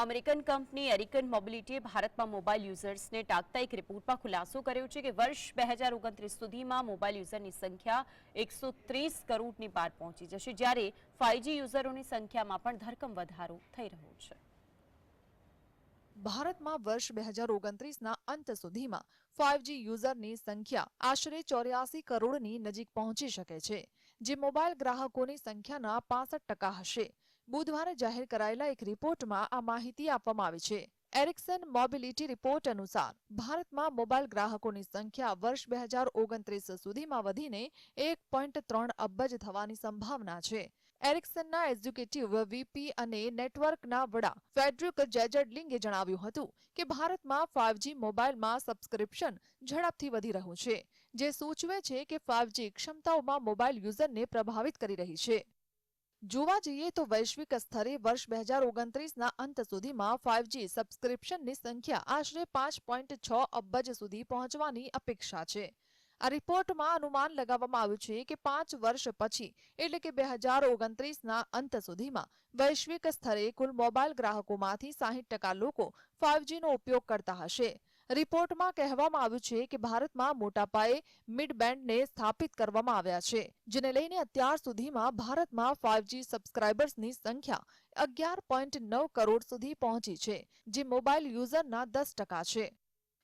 American company એરિકન મોબિલિટીએ ભારતમાં mobile યુઝર્સને ટાંકતા એક રિપોર્ટમાં ખુલાસો કર્યો છે કે વર્ષ 2029 સુધીમાં મોબાઈલ યુઝરની સંખ્યા 130 કરોડની પાર પહોંચી જશે, જ્યારે 5G યુઝરોની સંખ્યામાં પણ ધરખમ વધારો થઈ રહ્યો છે। ભારતમાં વર્ષ 2029ના અંત સુધીમાં 5G યુઝરની સંખ્યા આશરે 84 કરોડની નજીક પહોંચી શકે છે, જે મોબાઈલ ગ્રાહકોની સંખ્યાના 65% હશે। બુધવારે જાહેર કરાયેલા એક રિપોર્ટમાં આ માહિતી આપવામાં આવી છે। એરિક્સન મોબિલિટી રિપોર્ટ અનુસાર ભારતમાં મોબાઈલ ગ્રાહકોની સંખ્યા વર્ષ 2029 સુધીમાં વધીને 1.3 અબજ થવાની સંભાવના છે। એરિક્સનના એક્ઝિક્યુટિવ વીપી અને નેટવર્કના વડા ફેડરિક જેજર્લિંગે જણાવ્યું હતું કે ભારતમાં 5G મોબાઈલમાં સબસ્ક્રિપ્શન ઝડપથી વધી રહ્યું છે, જે સૂચવે છે કે 5G ક્ષમતાઓમાં મોબાઈલ યુઝરને પ્રભાવિત કરી રહી છે। જોવા જઈએ તો વૈશ્વિક સ્તરે વર્ષ 2029ના અંત સુધીમાં 5G સબસ્ક્રિપ્શનની સંખ્યા આશરે 5.6 અબજ સુધી પહોંચવાની અપેક્ષા છે। આ રિપોર્ટમાં અનુમાન લગાવવામાં આવ્યું છે કે 5 વર્ષ પછી એટલે કે 2029ના અંત સુધીમાં વૈશ્વિક સ્તરે કુલ મોબાઈલ ગ્રાહકોમાંથી 60% લોકો 5Gનો ઉપયોગ કરતા હશે। રિપોર્ટમાં કહેવામાં આવ્યું છે કે ભારતમાં મોટા પાયે મિડ બેન્ડને સ્થાપિત કરવામાં આવ્યા છે, જેને લઈને અત્યાર સુધીમાં ભારતમાં 5G સબસ્ક્રાઇબર્સની સંખ્યા 11.9 કરોડ સુધી પહોંચી છે, જે મોબાઈલ યુઝરના 10% છે।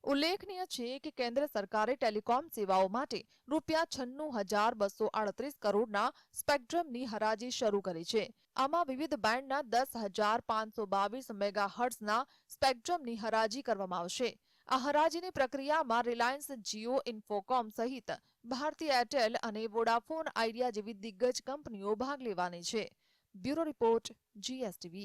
ઉલ્લેખનીય છે કે કેન્દ્ર સરકારે ટેલિકોમ સેવાઓ માટે ₹96,238 કરોડના સ્પેક્ટ્રમની હરાજી શરૂ કરી છે। આમાં વિવિધ બેન્ડના 10,522 મેગાહર્ટ્ઝના સ્પેક્ટ્રમની હરાજી કરવામાં આવશે। આ હરાજીની પ્રક્રિયામાં રિલાયન્સ જીઓ, ઇન્ફોકોમ સહિત ભારતી એરટેલ અને વોડાફોન આઈડિયા જેવી દિગ્ગજ કંપનીઓ ભાગ લેવાની છે। Bureau report, GSTV।